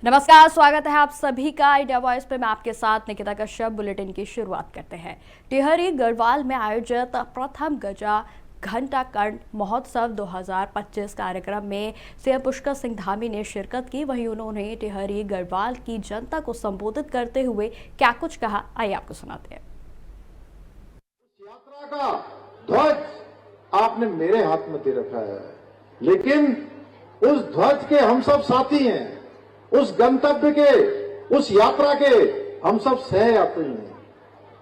नमस्कार, स्वागत है आप सभी का इंडिया वॉइस पे। मैं आपके साथ निकिता कश्यप। बुलेटिन की शुरुआत करते हैं। टिहरी गढ़वाल में आयोजित प्रथम गजा घंटा कर्ण महोत्सव 2025 कार्यक्रम में सीएम पुष्कर सिंह धामी ने शिरकत की। वहीं उन्होंने टिहरी गढ़वाल की जनता को संबोधित करते हुए क्या कुछ कहा, आइए आपको सुनाते हैं। यात्रा का ध्वज आपने मेरे हाथ में दे रखा है, लेकिन उस ध्वज के हम सब साथी हैं। उस गंतव्य के, उस यात्रा के हम सब सह यात्री हैं।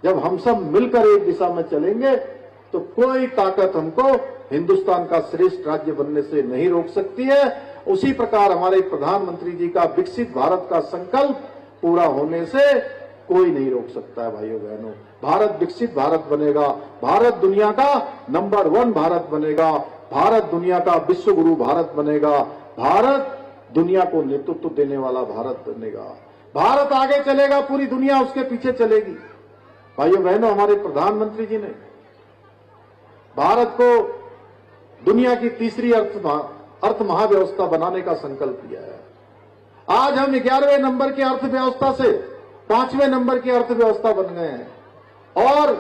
जब हम सब मिलकर एक दिशा में चलेंगे तो कोई ताकत हमको हिंदुस्तान का श्रेष्ठ राज्य बनने से नहीं रोक सकती है। उसी प्रकार हमारे प्रधानमंत्री जी का विकसित भारत का संकल्प पूरा होने से कोई नहीं रोक सकता है। भाइयों बहनों, भारत विकसित भारत बनेगा, भारत दुनिया का नंबर 1 भारत बनेगा, भारत दुनिया का विश्व गुरु भारत बनेगा, भारत दुनिया को नेतृत्व देने वाला भारत बनेगा। भारत आगे चलेगा, पूरी दुनिया उसके पीछे चलेगी। भाइयों बहनों, हमारे प्रधानमंत्री जी ने भारत को दुनिया की तीसरी अर्थ महाव्यवस्था बनाने का संकल्प लिया है। आज हम 11वें नंबर की अर्थव्यवस्था से 5वें नंबर की अर्थव्यवस्था बन गए हैं और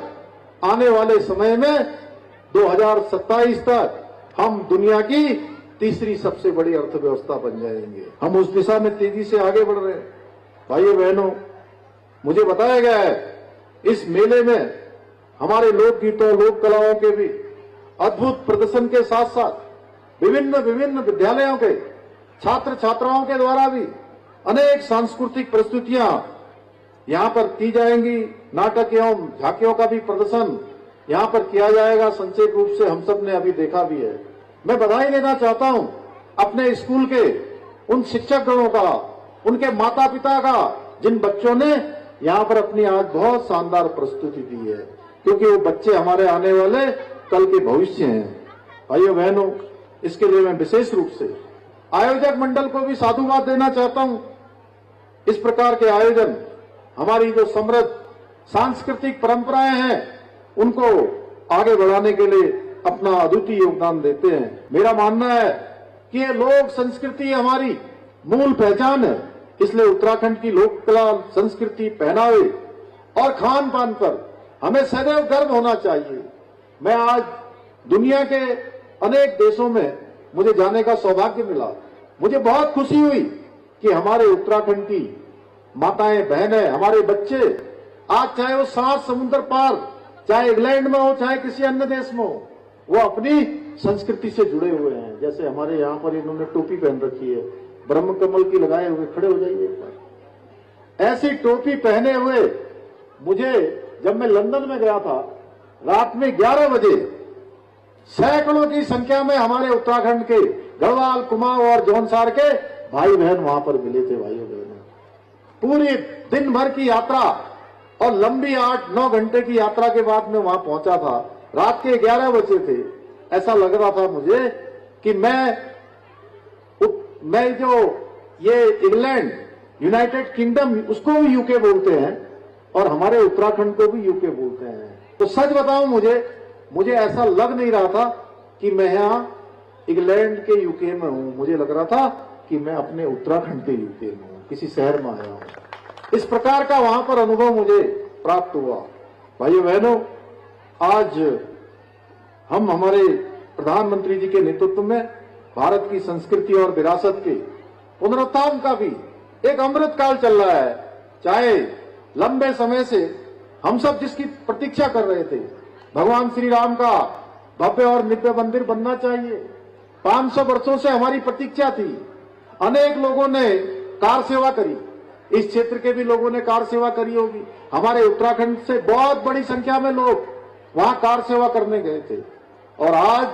आने वाले समय में 2027 तक हम दुनिया की तीसरी सबसे बड़ी अर्थव्यवस्था बन जाएंगे। हम उस दिशा में तेजी से आगे बढ़ रहे हैं। भाइयों बहनों, मुझे बताया गया है इस मेले में हमारे लोकगीतों, लोक कलाओं के भी अद्भुत प्रदर्शन के साथ साथ विभिन्न विद्यालयों के छात्र छात्राओं के द्वारा भी अनेक सांस्कृतिक प्रस्तुतियां यहां पर की जाएंगी। नाटक एवं झांकियों का भी प्रदर्शन यहां पर किया जाएगा। संक्षेप रूप से हम सब ने अभी देखा भी है। मैं बधाई देना चाहता हूं अपने स्कूल के उन शिक्षकगणों का, उनके माता पिता का, जिन बच्चों ने यहां पर अपनी आज बहुत शानदार प्रस्तुति दी है, क्योंकि वो बच्चे हमारे आने वाले कल के भविष्य हैं। भाइयों बहनों, इसके लिए मैं विशेष रूप से आयोजक मंडल को भी साधुवाद देना चाहता हूं। इस प्रकार के आयोजन हमारी जो समृद्ध सांस्कृतिक परंपराएं हैं उनको आगे बढ़ाने के लिए अपना अद्वितीय योगदान देते हैं। मेरा मानना है कि ये लोक संस्कृति हमारी मूल पहचान है, इसलिए उत्तराखंड की लोक कला, संस्कृति, पहनावे और खान पान पर हमें सदैव गर्व होना चाहिए। मैं आज दुनिया के अनेक देशों में मुझे जाने का सौभाग्य मिला। मुझे बहुत खुशी हुई कि हमारे उत्तराखंड की माताएं, बहनें, हमारे बच्चे आज चाहे वो 7 समुद्र पार, चाहे इंग्लैंड में हो, चाहे किसी अन्य देश में हो, वो अपनी संस्कृति से जुड़े हुए हैं। जैसे हमारे यहाँ पर इन्होंने टोपी पहन रखी है, ब्रह्म कमल की लगाए हुए, खड़े हो जाइए एक बार। ऐसी टोपी पहने हुए मुझे, जब मैं लंदन में गया था, रात में 11 बजे सैकड़ों की संख्या में हमारे उत्तराखंड के गढ़वाल, कुमाऊं और जौनसार के भाई बहन वहां पर मिले थे। भाइयों बहनों, पूरी दिन भर की यात्रा और लंबी 8-9 घंटे की यात्रा के बाद मैं वहां पहुंचा था। रात के 11 बजे थे। ऐसा लग रहा था मुझे कि मैं जो ये इंग्लैंड, यूनाइटेड किंगडम, उसको भी यूके बोलते हैं और हमारे उत्तराखंड को भी यूके बोलते हैं। तो सच बताऊं, मुझे ऐसा लग नहीं रहा था कि मैं यहां इंग्लैंड के यूके में हूं। मुझे लग रहा था कि मैं अपने उत्तराखंड के यूके में हूं, किसी शहर में आया हूं। इस प्रकार का वहां पर अनुभव मुझे प्राप्त हुआ। भाइयों बहनों, आज हम हमारे प्रधानमंत्री जी के नेतृत्व में भारत की संस्कृति और विरासत के पुनरुत्थान का भी एक अमृत काल चल रहा है। चाहे लंबे समय से हम सब जिसकी प्रतीक्षा कर रहे थे, भगवान श्री राम का भव्य और दिव्य मंदिर बनना चाहिए, 500 वर्षों से हमारी प्रतीक्षा थी। अनेक लोगों ने कार सेवा करी, इस क्षेत्र के भी लोगों ने कार सेवा करी होगी। हमारे उत्तराखंड से बहुत बड़ी संख्या में लोग वहां कार सेवा करने गए थे और आज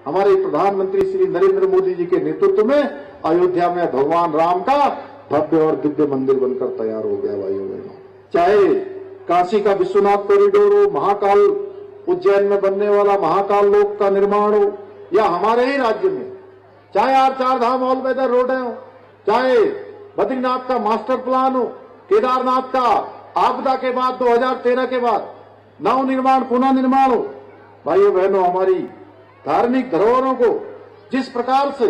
हमारे प्रधानमंत्री श्री नरेंद्र मोदी जी के नेतृत्व में अयोध्या में भगवान राम का भव्य और दिव्य मंदिर बनकर तैयार हो गया। भाइयों बहनों, चाहे काशी का विश्वनाथ कॉरिडोर हो, महाकाल उज्जैन में बनने वाला महाकाल लोक का निर्माण हो, या हमारे ही राज्य में चाहे चार धाम ऑल वेदर रोड हो, चाहे बद्रीनाथ का मास्टर प्लान हो, केदारनाथ का आपदा के बाद 2013 के बाद नव निर्माण, पुनः निर्माण हो। भाइयों बहनों, हमारी धार्मिक धरोहरों को जिस प्रकार से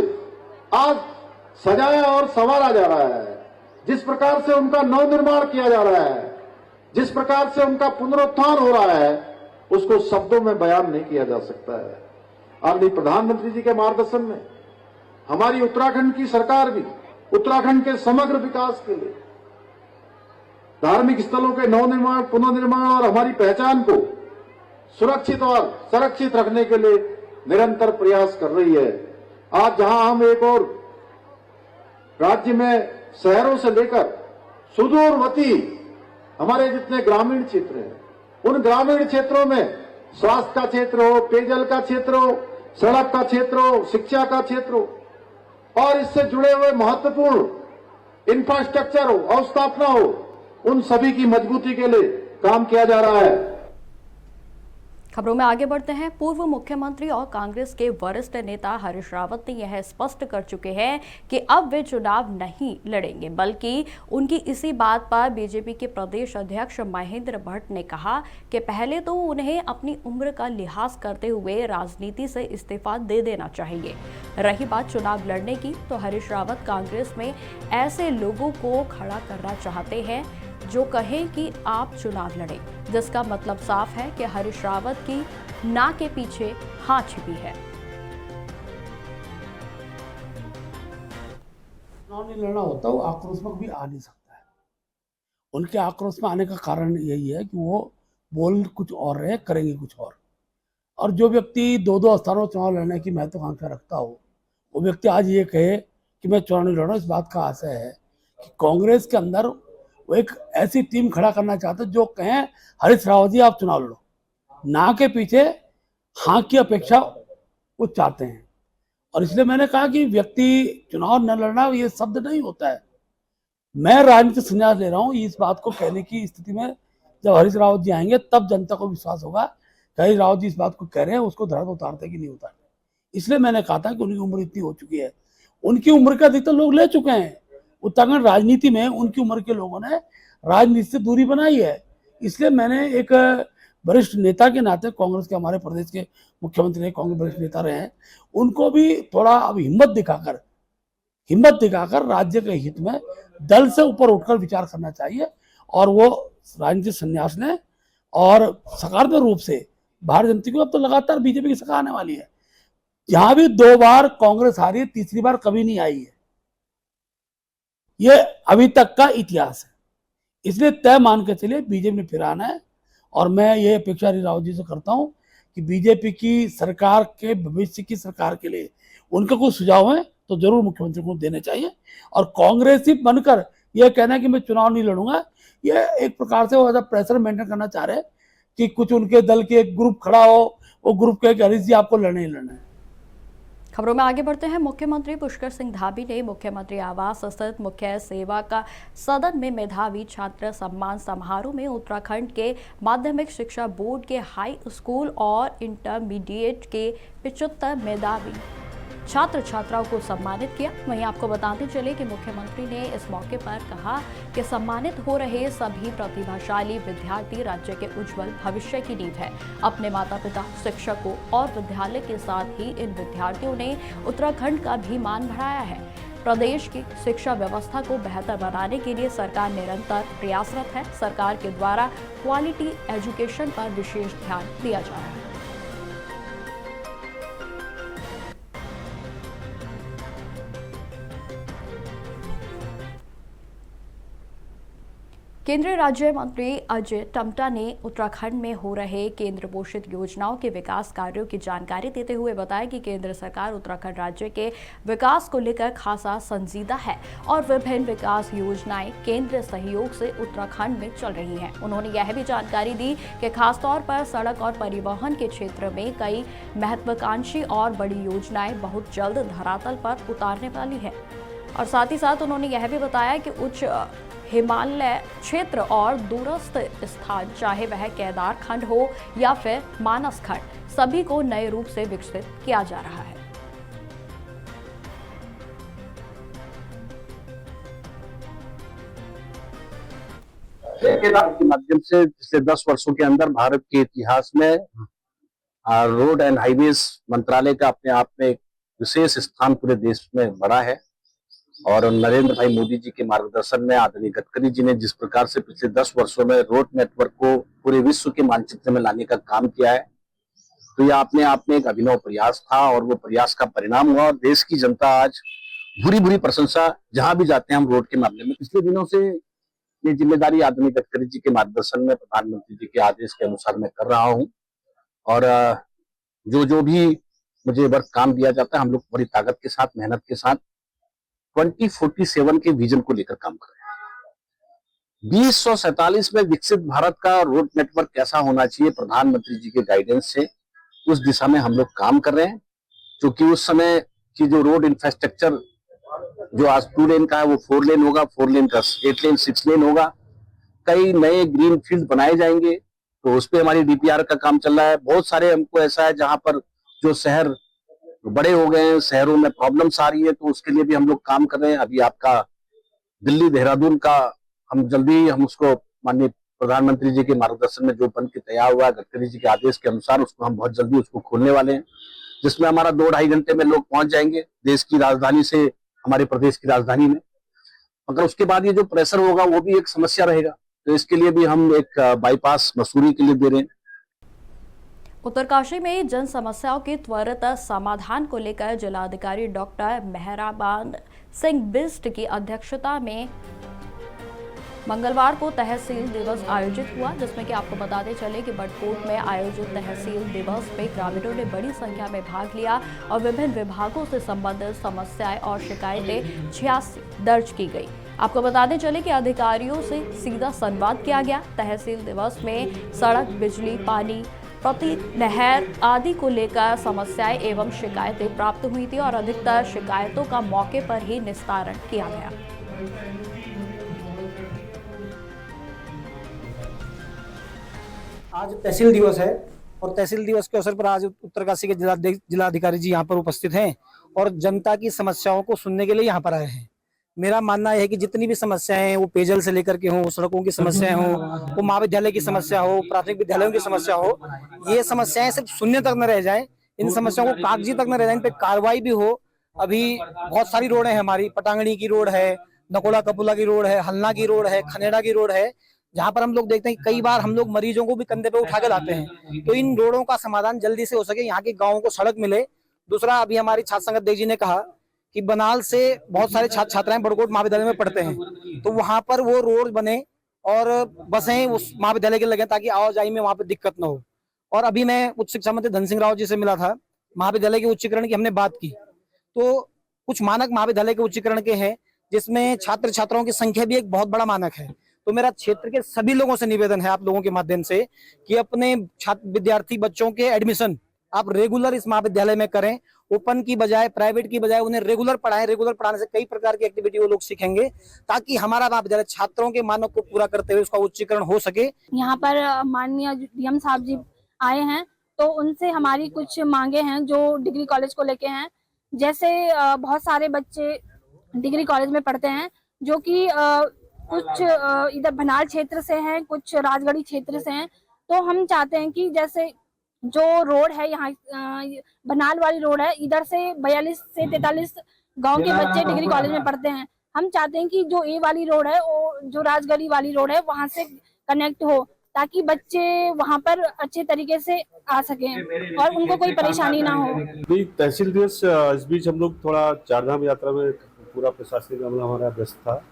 आज सजाया और संवारा जा रहा है, जिस प्रकार से उनका नवनिर्माण किया जा रहा है, जिस प्रकार से उनका पुनरुत्थान हो रहा है, उसको शब्दों में बयान नहीं किया जा सकता है। आदरणीय प्रधानमंत्री जी के मार्गदर्शन में हमारी उत्तराखंड की सरकार भी उत्तराखंड के समग्र विकास के लिए धार्मिक स्थलों के नवनिर्माण, पुनर्निर्माण और हमारी पहचान को सुरक्षित और संरक्षित रखने के लिए निरंतर प्रयास कर रही है। आज जहां हम एक और राज्य में शहरों से लेकर सुदूरवर्ती हमारे जितने ग्रामीण क्षेत्र हैं, उन ग्रामीण क्षेत्रों में स्वास्थ्य का क्षेत्र हो, पेयजल का क्षेत्र हो, सड़क का क्षेत्र हो, शिक्षा का क्षेत्र हो और इससे जुड़े हुए महत्वपूर्ण इंफ्रास्ट्रक्चर हो, अवस्थापना हो, उन सभी की मजबूती के लिए काम किया जा रहा है। खबरों में आगे बढ़ते हैं। पूर्व मुख्यमंत्री और कांग्रेस के वरिष्ठ नेता हरीश रावत ने यह स्पष्ट कर चुके हैं कि अब वे चुनाव नहीं लड़ेंगे, बल्कि उनकी इसी बात पर बीजेपी के प्रदेश अध्यक्ष महेंद्र भट्ट ने कहा कि पहले तो उन्हें अपनी उम्र का लिहाज करते हुए राजनीति से इस्तीफा दे देना चाहिए। रही बात चुनाव लड़ने की, तो हरीश रावत कांग्रेस में ऐसे लोगों को खड़ा करना चाहते हैं जो कहें कि आप चुनाव लड़ें, जिसका मतलब साफ है कि हरीश रावत की ना के पीछे हाँ छिपी है। चुनाव नहीं लड़ना होता, वो आक्रोशमक भी आ नहीं सकता है। उनके आक्रोश में आने का कारण यही है कि वो बोल कुछ और रहे, करेंगे कुछ और जो व्यक्ति दो दो स्थानों चुनाव लड़ने की महत्वाकांक्षा रखता हो, वो व्यक्ति आज ये कहे कि मैं चुनाव नहीं लड़ रहा हूं, इस बात का आशय है कि कांग्रेस के अंदर वो एक ऐसी टीम खड़ा करना चाहते जो कहें हरीश रावत जी आप चुनाव लड़ो, ना के पीछे हाँ की अपेक्षा वो चाहते हैं। और इसलिए मैंने कहा कि व्यक्ति चुनाव न लड़ना ये शब्द नहीं होता है। मैं राजनीतिक संन्यास ले रहा हूँ इस बात को कहने की स्थिति में जब हरीश रावत जी आएंगे तब जनता को विश्वास होगा कि हरीश रावत जी इस बात को कह रहे हैं, उसको धड़ा उतारते कि नहीं उतारते। इसलिए मैंने कहा था कि उनकी उम्र इतनी हो चुकी है, उनकी उम्र का अधिकतर लोग ले चुके हैं। उत्तराखंड राजनीति में उनकी उम्र के लोगों ने राजनीति से दूरी बनाई है। इसलिए मैंने एक वरिष्ठ नेता के नाते, कांग्रेस के हमारे प्रदेश के मुख्यमंत्री रहे, कांग्रेस वरिष्ठ नेता रहे हैं, उनको भी थोड़ा अब हिम्मत दिखाकर राज्य के हित में दल से ऊपर उठकर विचार करना चाहिए और वो राजनीतिक संन्यास लें और सकारात्मक रूप से भारतीय जनता को अब तो लगातार बीजेपी की सरकार आने वाली है। जहां भी 2 बार कांग्रेस हारी है, तीसरी बार कभी नहीं आई है, ये अभी तक का इतिहास है। इसलिए तय मान के चलिए बीजेपी ने फिर आना है और मैं ये अपेक्षा हरीश रावत जी से करता हूं कि बीजेपी की सरकार के भविष्य की सरकार के लिए उनके कुछ सुझाव हैं तो जरूर मुख्यमंत्री को देने चाहिए। और कांग्रेसी बनकर यह कहना है कि मैं चुनाव नहीं लड़ूंगा, यह एक प्रकार से वो ऐसा प्रेशर मेंटेन करना चाह रहे हैं कि कुछ उनके दल के एक ग्रुप खड़ा हो, वो ग्रुप कहे कि हरीश जी आपको लड़ना ही लड़ना है। खबरों में आगे बढ़ते हैं। मुख्यमंत्री पुष्कर सिंह धामी ने मुख्यमंत्री आवास स्थित मुख्य सेवा का सदन में मेधावी छात्र सम्मान समारोह में उत्तराखंड के माध्यमिक शिक्षा बोर्ड के हाई स्कूल और इंटरमीडिएट के 75 मेधावी छात्र छात्राओं को सम्मानित किया। वहीं आपको बताते चले कि मुख्यमंत्री ने इस मौके पर कहा कि सम्मानित हो रहे सभी प्रतिभाशाली विद्यार्थी राज्य के उज्जवल भविष्य की नींव है। अपने माता पिता, शिक्षकों और विद्यालय के साथ ही इन विद्यार्थियों ने उत्तराखंड का भी मान बढ़ाया है। प्रदेश की शिक्षा व्यवस्था को बेहतर बनाने के लिए सरकार निरंतर प्रयासरत है। सरकार के द्वारा क्वालिटी एजुकेशन पर विशेष ध्यान दिया जा रहा है। केंद्रीय राज्य मंत्री अजय टम्टा ने उत्तराखंड में हो रहे केंद्र पोषित योजनाओं के विकास कार्यों की जानकारी देते हुए बताया कि केंद्र सरकार उत्तराखंड राज्य के विकास को लेकर खासा संजीदा है और विभिन्न विकास योजनाएं केंद्र सहयोग से उत्तराखंड में चल रही हैं। उन्होंने यह भी जानकारी दी कि खासतौर पर सड़क और परिवहन के क्षेत्र में कई महत्वाकांक्षी और बड़ी योजनाएं बहुत जल्द धरातल पर उतारने वाली है। और साथ ही साथ उन्होंने यह भी बताया कि उच्च हिमालय क्षेत्र और दूरस्थ स्थान, चाहे वह केदार खंड हो या फिर मानस खंड, सभी को नए रूप से विकसित किया जा रहा है। केदार के माध्यम से पिछले 10 वर्षों के अंदर भारत के इतिहास में रोड एंड हाईवेज मंत्रालय का अपने आप में एक विशेष स्थान पूरे देश में बड़ा है। और नरेंद्र भाई मोदी जी के मार्गदर्शन में आदरणीय गडकरी जी ने जिस प्रकार से पिछले 10 वर्षों में रोड नेटवर्क को पूरे विश्व के मानचित्र में लाने का काम किया है, तो यह अपने आप में एक अभिनव प्रयास था और वो प्रयास का परिणाम हुआ और देश की जनता आज भूरी भूरी प्रशंसा जहां भी जाते हैं हम रोड के मामले में। पिछले दिनों से ये जिम्मेदारी आदरणीय गडकरी जी के मार्गदर्शन में प्रधानमंत्री जी के आदेश के अनुसार मैं कर रहा हूं और जो भी मुझे वर्क काम दिया जाता है हम लोग बड़ी ताकत के साथ, मेहनत के साथ 2047 के विजन को लेकर काम कर रहे हैं। 2047 में विकसित भारत का रोड नेटवर्क कैसा होना चाहिए, प्रधानमंत्री जी के गाइडेंस से उस दिशा में हम लोग काम कर रहे हैं। क्योंकि उस समय की जो रोड इंफ्रास्ट्रक्चर जो आज 2 लेन का है वो 4 लेन होगा, 4 लेन का 8 लेन 6 लेन होगा। कई नए ग्रीन फील्ड बनाए जाएंगे, तो उस पर हमारी DPR का काम चल रहा है। बहुत सारे हमको ऐसा है जहां पर जो शहर बड़े हो गए हैं, शहरों में प्रॉब्लम्स आ रही है, तो उसके लिए भी हम लोग काम कर रहे हैं। अभी आपका दिल्ली देहरादून का हम जल्दी हम उसको माननीय प्रधानमंत्री जी के मार्गदर्शन में जो बन के तैयार हुआ, गडकरी जी के आदेश के अनुसार उसको हम बहुत जल्दी उसको खोलने वाले हैं, जिसमें हमारा 2-2.5 घंटे में लोग पहुंच जाएंगे देश की राजधानी से हमारे प्रदेश की राजधानी में। मगर उसके बाद ये जो प्रेशर होगा वो भी एक समस्या रहेगा, तो इसके लिए भी हम एक बाईपास मसूरी के लिए दे रहे हैं। उत्तरकाशी में जन समस्याओं के त्वरित समाधान को लेकर जिलाधिकारी डॉक्टर मेहराबान सिंह बिष्ट की अध्यक्षता में मंगलवार को तहसील दिवस आयोजित हुआ, जिसमें कि आपको बताते चले कि बड़कोट में आयोजित तहसील दिवस में ग्रामीणों ने बड़ी संख्या में भाग लिया और विभिन्न विभागों से संबंधित समस्याएं और शिकायतें 86 दर्ज की गई। आपको बताते चले कि अधिकारियों से सीधा संवाद किया गया। तहसील दिवस में सड़क, बिजली, पानी, प्रति नहर आदि को लेकर समस्याएं एवं शिकायतें प्राप्त हुई थी और अधिकतर शिकायतों का मौके पर ही निस्तारण किया गया। आज तहसील दिवस है और तहसील दिवस के अवसर पर आज उत्तरकाशी के जिलाधिकारी जी यहाँ पर उपस्थित हैं और जनता की समस्याओं को सुनने के लिए यहाँ पर आए हैं। मेरा मानना है कि जितनी भी समस्याएं हैं वो पेयजल से लेकर के हों, सड़कों की समस्याएं हों, वो महाविद्यालय की समस्या हो, प्राथमिक विद्यालयों की समस्या हो, ये समस्याएं सिर्फ सुनने तक न रह जाए, इन समस्याओं को कागजी तक न रह जाए, इन पे कार्रवाई भी हो। अभी बहुत सारी रोडें हैं हमारी, पटांगड़ी की रोड है, नकोला कपुला की रोड है, हलना की रोड है, खनेड़ा की रोड है, जहाँ पर हम लोग देखते हैं कि कई बार हम लोग मरीजों को भी कंधे पे उठा के लाते हैं। तो इन रोडों का समाधान जल्दी से हो सके, यहाँ के गाँवों को सड़क मिले। दूसरा, अभी हमारी छात्र संगत देव जी ने कहा कि बनाल से बहुत सारे छात्र छात्राएं बड़कोट महाविद्यालय में पढ़ते हैं, तो वहां पर वो रोड बने और बसें उस महाविद्यालय के लगे ताकि आवाजाही में वहां पर दिक्कत न हो। और अभी मैं उच्च शिक्षा मंत्री धन सिंह रावत जी से मिला था, महाविद्यालय के उच्चीकरण की हमने बात की, तो कुछ मानक महाविद्यालय के उच्चीकरण के हैं जिसमें छात्र छात्राओं की संख्या भी एक बहुत बड़ा मानक है। तो मेरा क्षेत्र के सभी लोगों से निवेदन है आप लोगों के माध्यम से कि अपने छात्र विद्यार्थी बच्चों के एडमिशन आप रेगुलर इस महाविद्यालय में करें, ओपन की बजाय, प्राइवेट की बजाय उन्हें रेगुलर पढ़ाएं। रेगुलर पढ़ाने से कई प्रकार की एक्टिविटी वो लोग सीखेंगे ताकि हमारा महाविद्यालय छात्रों के मानक को पूरा करते हुए उसका उच्चीकरण हो सके। यहाँ पर माननीय डीएम साहब जी आए हैं, तो उनसे हमारी कुछ मांगे हैं जो डिग्री कॉलेज को लेके हैं। जैसे बहुत सारे बच्चे डिग्री कॉलेज में पढ़ते हैं जो कि कुछ इधर भनाल क्षेत्र से हैं, कुछ राजगढ़ी क्षेत्र से हैं। तो हम चाहते हैं कि जैसे जो रोड है यहाँ बनाल वाली रोड है, इधर से 42 से 43 गांव के बच्चे डिग्री कॉलेज में पढ़ते हैं। हम चाहते हैं कि जो ए वाली रोड है, वो जो राजगढ़ी वाली रोड है, वहां से कनेक्ट हो ताकि बच्चे वहां पर अच्छे तरीके से आ सकें और उनको कोई परेशानी ना हो। तहसील दिवस इस बीच हम लोग थोड़ा चारधाम यात्रा में पूरा प्रशासनिक अमला हमारा व्यस्त था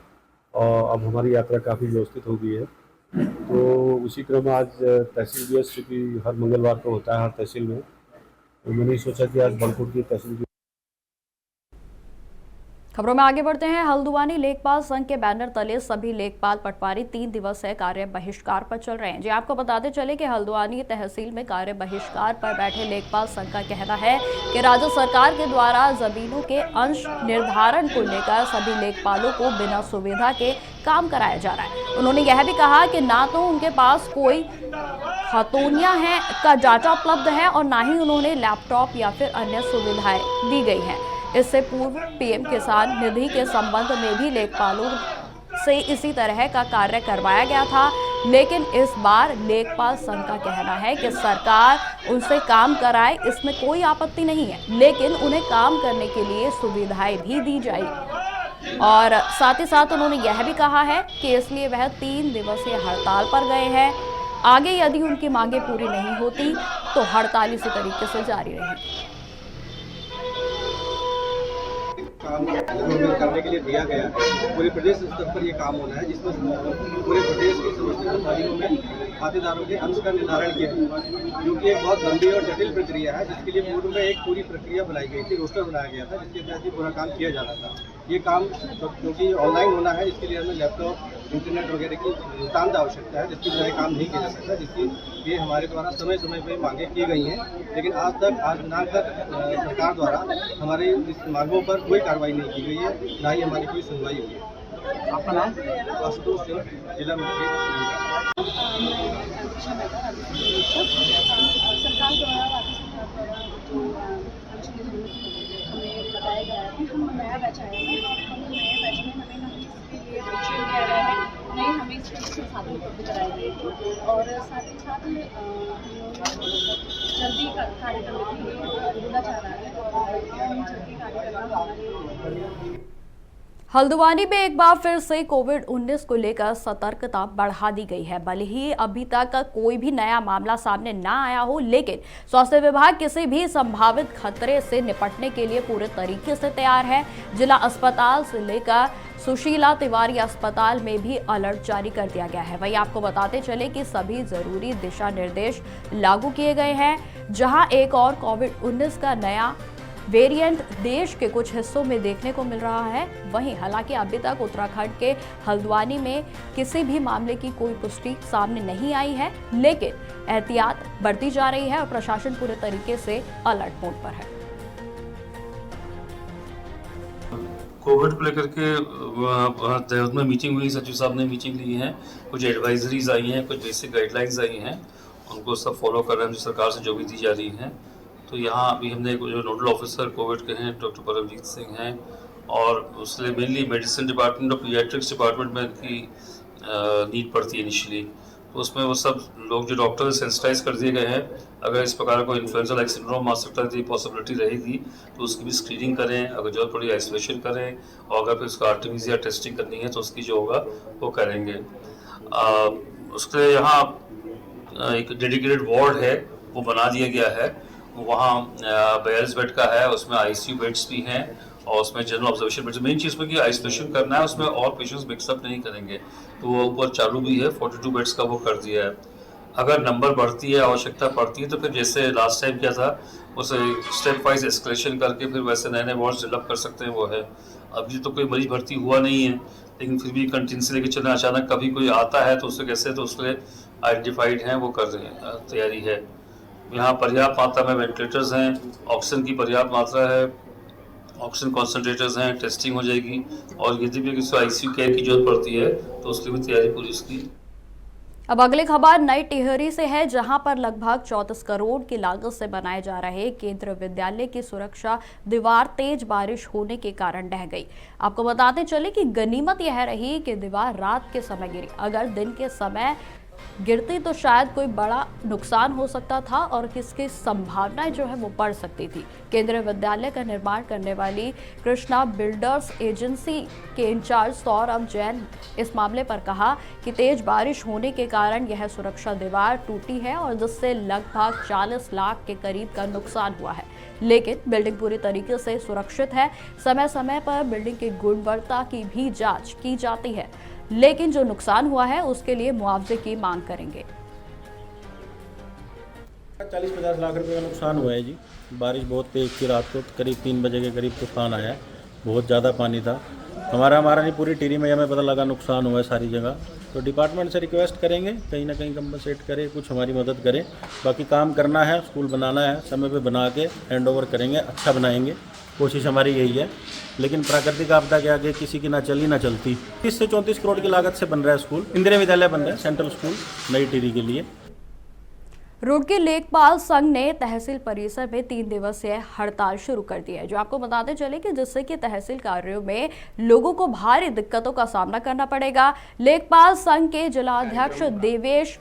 और अब हमारी यात्रा काफ़ी व्यवस्थित हो गई है। तो उसी क्रम में आज तहसील दिवस चूँकि हर मंगलवार को होता है हर तहसील में, तो मैंने सोचा कि आज बड़कोट की तहसील। खबरों में आगे बढ़ते हैं। हल्द्वानी लेखपाल संघ के बैनर तले सभी लेखपाल पटवारी 3 दिवसीय कार्य बहिष्कार पर चल रहे हैं। जी आपको बताते चले कि हल्द्वानी तहसील में कार्य बहिष्कार पर बैठे लेखपाल संघ का कहना है कि राज्य सरकार के द्वारा जमीनों के अंश निर्धारण को लेकर सभी लेखपालों को बिना सुविधा के काम कराया जा रहा है। उन्होंने यह भी कहा कि ना तो उनके पास कोई खतौनियां हैं का डाटा उपलब्ध है और ना ही उन्होंने लैपटॉप या फिर अन्य सुविधाएं दी गई हैं। इससे पूर्व पीएम किसान निधि के संबंध में भी लेखपालों से इसी तरह का कार्य करवाया गया था, लेकिन इस बार लेखपाल संघ का कहना है कि सरकार उनसे काम कराए, इसमें कोई आपत्ति नहीं है, लेकिन उन्हें काम करने के लिए सुविधाएं भी दी जाए। और साथ ही साथ उन्होंने यह भी कहा है कि इसलिए वह 3 दिवसीय हड़ताल पर गए हैं। आगे यदि उनकी मांगे पूरी नहीं होती तो हड़ताल इसी तरीके से जारी रहेगी। काम करने के लिए दिया गया है, पूरे प्रदेश स्तर पर ये काम होना है, जिसमें पूरे प्रदेश की समस्त कंपनियों में खातेदारों के अंश का निर्धारण किया गया, जो कि एक बहुत लंबी और जटिल प्रक्रिया है, जिसके लिए पूर्व में एक पूरी प्रक्रिया बनाई गई थी, रोस्टर बनाया गया था, जिसके तहत पूरा काम किया जाना था। ये काम क्योंकि ऑनलाइन होना है, इसके लिए हमें लैपटॉप, इंटरनेट वगैरह की नितांत आवश्यकता है, जिसके बिना काम नहीं किया जा सकता, जिसकी ये हमारे द्वारा समय समय पर मांगे की गई हैं, लेकिन आज दिनांक तक सरकार द्वारा हमारे इस मांगों पर कोई कार्रवाई नहीं की गई है, ना ही हमारी कोई सुनवाई हुई है। आपका नाम? आशुतोष सिंह, जिला मंत्री। सरकार द्वारा हमें बताया गया है कि हम नया बैच आया है और हम नए बैच में हमें इसके लिए ट्रेन किया गया है, नहीं हमें इसके संसाधन उपलब्ध कराए गए थे और साथ ही साथ जल्दी कार्य करने के लिए बोला जा रहा है और हम जल्दी कार्य करना हमारे। हल्द्वानी में एक बार फिर से कोविड-19 को लेकर सतर्कता बढ़ा दी गई है। भले ही अभी तक कोई भी नया मामला सामने ना आया हो, लेकिन स्वास्थ्य विभाग किसी भी संभावित खतरे से निपटने के लिए पूरे तरीके से तैयार है। जिला अस्पताल से लेकर सुशीला तिवारी अस्पताल में भी अलर्ट जारी कर दिया गया है। वहीं आपको बताते चले कि सभी जरूरी दिशा निर्देश लागू किए गए हैं। जहां एक और कोविड-19 का नया वेरिएंट देश के कुछ हिस्सों में देखने को मिल रहा है। वहीं हालांकि अभी तक उत्तराखंड के हल्द्वानी में किसी भी मामले की कोई पुष्टि सामने नहीं आई है, लेकिन एहतियात बरती जा रही है और प्रशासन पूरे तरीके से अलर्ट मोड पर है। कोविड को लेकर के देहरादून में मीटिंग हुई, सचिव साहब ने मीटिंग ली है, कुछ एडवाइजरीज आई हैं, कुछ बेसिक गाइडलाइंस आई हैं, उनको सब फॉलो कर रहे हैं जो सरकार से जो भी दी जा रही है। तो यहाँ अभी हमने जो नोडल ऑफिसर कोविड के हैं डॉक्टर परमजीत सिंह हैं और उसके लिए मेनली मेडिसिन डिपार्टमेंट और पीडियाट्रिक्स डिपार्टमेंट में इनकी नीड पड़ती है इनिशियली, तो उसमें वो सब लोग जो डॉक्टर सेंसिटाइज कर दिए गए हैं। अगर इस प्रकार कोई इन्फ्लुएंजा लाइक सिंड्रोम आ सकता है, पॉसिबिलिटी रहेगी तो उसकी भी स्क्रीनिंग करें, अगर जरूरत पड़ी आइसोलेशन करें और अगर फिर उसका आरटीपीसीआर टेस्टिंग करनी है तो उसकी जो होगा वो करेंगे। उसके लिए यहाँ एक डेडिकेटेड वार्ड है वो बना दिया गया है, वहाँ 42 बेड का है, उसमें आईसीयू बेड्स भी हैं और उसमें जनरल ऑब्जर्वेशन बेड्स। मेन चीज़ में कि आइसोलेशन करना है, उसमें और पेशेंट्स मिक्सअप नहीं करेंगे, तो वो ऊपर चालू भी है, 42 बेड्स का वो कर दिया है। अगर नंबर बढ़ती है, आवश्यकता पड़ती है तो फिर जैसे लास्ट टाइम किया था उसे स्टेप वाइज एस्केलेशन करके फिर वैसे नए नए वार्ड्स डेवलप कर सकते हैं, वो है। अभी तो कोई मरीज भर्ती हुआ नहीं है, लेकिन फिर भी कंटिन्यूसी लेके चलना, अचानक कभी कोई आता है तो उससे कैसे, तो उसके आइडेंटिफाइड हैं, वो कर रहे हैं, तैयारी है। यहाँ पर्याप्त मात्रा में वेंटिलेटर्स हैं, ऑक्सीजन की पर्याप्त मात्रा है, ऑक्सीजन कॉन्सेंट्रेटर्स हैं, टेस्टिंग हो जाएगी और यदि भी किसी आईसीयू केयर की जरूरत पड़ती है तो उसकी भी तैयारी पूरी उसकी। अब अगली खबर नई टिहरी से है, जहां पर लगभग 34 करोड़ की लागत से बनाए जा रहे केंद्रीय विद्यालय की सुरक्षा दीवार तेज बारिश होने के कारण ढह गई। आपको बताते चले कि गनीमत यह रही कि दीवार रात के समय गिरी। अगर दिन के समय गिरती तो शायद कोई बड़ा नुकसान हो सकता था और इसकी संभावनाएं जो है वो बढ़ सकती थी। केंद्रीय विद्यालय का निर्माण करने वाली कृष्णा बिल्डर्स एजेंसी के इंचार्ज सौरभ जैन इस मामले पर कहा कि तेज बारिश होने के कारण यह सुरक्षा दीवार टूटी है और जिससे लगभग 40 लाख के करीब का नुकसान हुआ है, लेकिन बिल्डिंग पूरी तरीके से सुरक्षित है। समय समय पर बिल्डिंग की गुणवत्ता की भी जांच की जाती है, लेकिन जो नुकसान हुआ है उसके लिए मुआवजे की मांग करेंगे। 40-50 लाख रुपए का नुकसान हुआ है जी। बारिश बहुत तेज थी, रात को करीब 3 बजे के करीब तूफान आया, बहुत ज़्यादा पानी था। हमारा नहीं, पूरी टिहरी में हमें पता लगा नुकसान हुआ है सारी जगह। तो डिपार्टमेंट से रिक्वेस्ट करेंगे कहीं ना कहीं कंपनसेट करे, कुछ हमारी मदद करे। बाकी काम करना है, स्कूल बनाना है, समय पे बना के हैंड ओवर करेंगे, अच्छा बनाएंगे, कोशिश हमारी यही है। लेकिन प्राकृतिक आपदा के आगे किसी की ना चली ना चलती। 30 से 34 करोड़ की लागत से बन रहा है स्कूल, इंदिरा विद्यालय बन रहा है, सेंट्रल स्कूल नई टिहरी के लिए। रुड़की लेखपाल संघ ने तहसील परिसर में 3 दिवसीय हड़ताल शुरू कर दी है, जो आपको बताते चले कि जिससे कि तहसील कार्यों में लोगों को भारी दिक्कतों का सामना करना पड़ेगा। लेखपाल संघ के जिलाध्यक्ष देवेश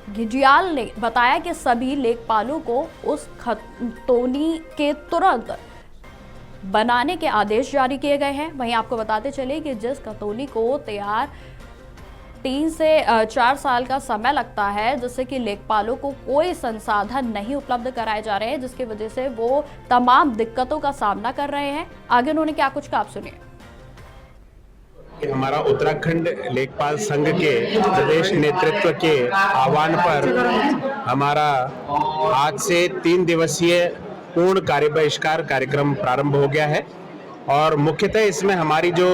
घिजियाल ने बताया कि सभी लेखपालों को उस खतौनी के तुरंत बनाने के आदेश जारी किए गए हैं। वहीं आपको बताते चले कि जिस खतौनी को तैयार 3 से 4 साल का समय लगता है, जिससे कि लेखपालों को कोई संसाधन नहीं उपलब्ध कराए जा रहे हैं, जिसकी वजह से वो तमाम दिक्कतों का सामना कर रहे हैं। आगे उन्होंने क्या कुछ कहा, आप सुनिए। हमारा उत्तराखंड लेखपाल संघ के प्रदेश नेतृत्व के आह्वान पर हमारा आज से 3 दिवसीय पूर्ण कार्य बहिष्कार कार्यक्रम प्रारंभ हो गया है और मुख्यतः इसमें हमारी जो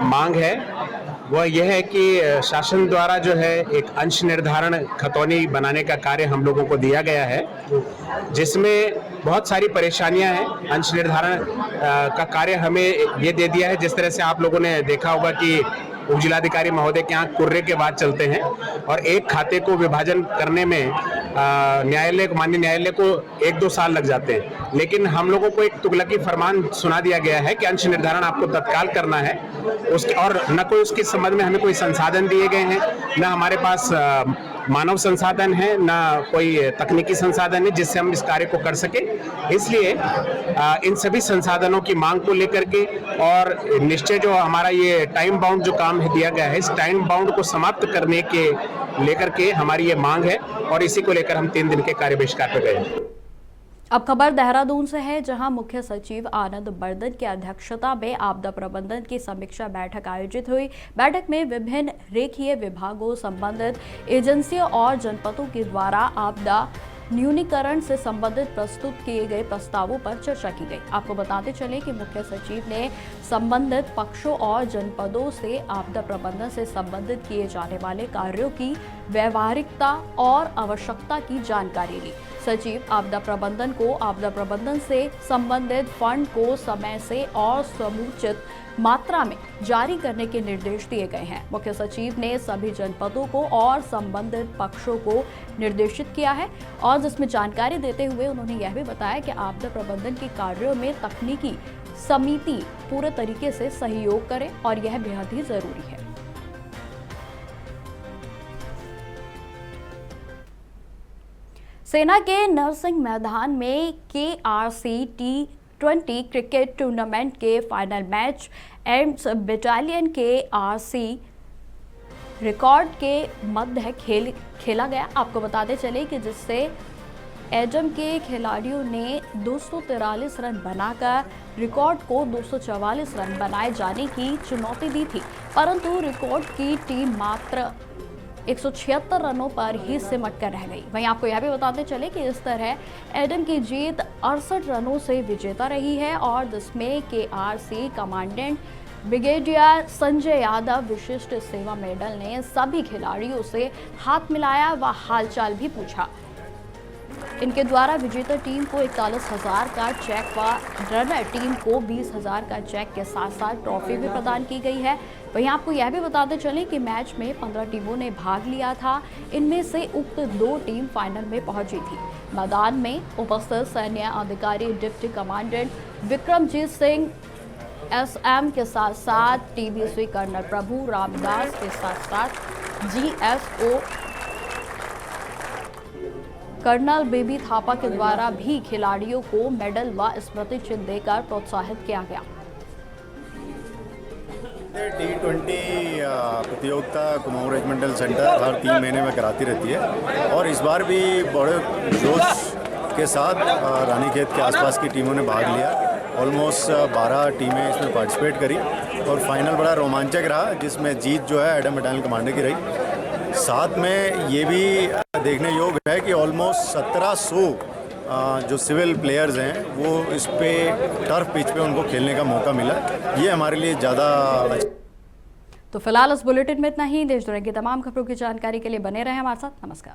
मांग है वह यह है कि शासन द्वारा जो है एक अंश निर्धारण खतौनी बनाने का कार्य हम लोगों को दिया गया है, जिसमें बहुत सारी परेशानियां हैं। अंश निर्धारण का कार्य हमें ये दे दिया है, जिस तरह से आप लोगों ने देखा होगा कि उप जिलाधिकारी महोदय के यहाँ कुर्रे के बाद चलते हैं और एक खाते को विभाजन करने में माननीय न्यायालय को 1-2 साल लग जाते हैं, लेकिन हम लोगों को एक तुगलकी फरमान सुना दिया गया है कि अंश निर्धारण आपको तत्काल करना है उसके, और न कोई उसके संबंध में हमें कोई संसाधन दिए गए हैं, न हमारे पास मानव संसाधन है, ना कोई तकनीकी संसाधन है जिससे हम इस कार्य को कर सके। इसलिए इन सभी संसाधनों की मांग को लेकर के और निश्चय जो हमारा ये टाइम बाउंड जो काम है दिया गया है, इस टाइम बाउंड को समाप्त करने के लेकर के हमारी ये मांग है और इसी को लेकर हम 3 दिन के कार्य बहिष्कार पर गए। अब खबर देहरादून से है, जहां मुख्य सचिव आनंद बर्धन की अध्यक्षता में आपदा प्रबंधन की समीक्षा बैठक आयोजित हुई। बैठक में विभिन्न रेखीय विभागों, संबंधित एजेंसियों और जनपदों के द्वारा आपदा न्यूनीकरण से संबंधित प्रस्तुत किए गए प्रस्तावों पर चर्चा की गई। आपको बताते चले कि मुख्य सचिव ने संबंधित पक्षों और जनपदों से आपदा प्रबंधन से संबंधित किए जाने वाले कार्यों की व्यवहारिकता और आवश्यकता की जानकारी ली। सचिव आपदा प्रबंधन को आपदा प्रबंधन से संबंधित फंड को समय से और समुचित मात्रा में जारी करने के निर्देश दिए गए हैं। मुख्य सचिव ने सभी जनपदों को और संबंधित पक्षों को निर्देशित किया है और जिसमें जानकारी देते हुए उन्होंने यह भी बताया कि आपदा प्रबंधन के कार्यों में तकनीकी समिति पूरे तरीके से सहयोग करे और यह बेहद ही जरूरी है। सेना के नरसिंह मैदान में KRC T20 क्रिकेट टूर्नामेंट के फाइनल मैच एम्स बटालियन के RC रिकॉर्ड के मध्य खेला गया। आपको बताते चले कि जिससे एडम के खिलाड़ियों ने 243 रन बनाकर रिकॉर्ड को 244 रन बनाए जाने की चुनौती दी थी, परंतु रिकॉर्ड की टीम मात्र 176 रनों पर ही सिमट कर रह गई। वहीं आपको यह भी बताते चले कि इस तरह एडम की जीत 68 रनों से विजेता रही है और जिसमें KRC commandant brigadier Sanjay Yadav विशिष्ट सेवा मेडल ने सभी खिलाड़ियों से हाथ मिलाया व हालचाल भी पूछा। इनके द्वारा विजेता टीम को 41,000 का चेक व रनर टीम को 20,000 का चेक के साथ साथ ट्रॉफी भी प्रदान की गई है। वहीं आपको यह भी बताते चले कि मैच में 15 टीमों ने भाग लिया था। इनमें से उक्त 2 टीम फाइनल में पहुंची थी। मैदान में उपस्थित सैन्य अधिकारी deputy commandant Vikramjit Singh SM के साथ साथ TBC कर्नल प्रभु रामदास के साथ साथ GSO कर्नल बेबी थापा के द्वारा भी खिलाड़ियों को मेडल व स्मृति चिन्ह देकर प्रोत्साहित किया गया। T20 प्रतियोगिता कुमाऊं रेजिमेंटल सेंटर हर 3 महीने में कराती रहती है और इस बार भी बड़े जोश के साथ रानीखेत के आसपास की टीमों ने भाग लिया। ऑलमोस्ट 12 टीमें इसमें पार्टिसिपेट करी और फाइनल बड़ा रोमांचक रहा, जिसमें जीत जो है एडम बटालियन कमांडर की रही। साथ में ये भी देखने योग्य है कि ऑलमोस्ट 1700 जो सिविल प्लेयर्स हैं वो इस पे टर्फ पिच पे उनको खेलने का मौका मिला। ये हमारे लिए ज़्यादा अच्छा। तो फिलहाल इस बुलेटिन में इतना ही। देश दुनिया की तमाम खबरों की जानकारी के लिए बने रहें हमारे साथ। नमस्कार।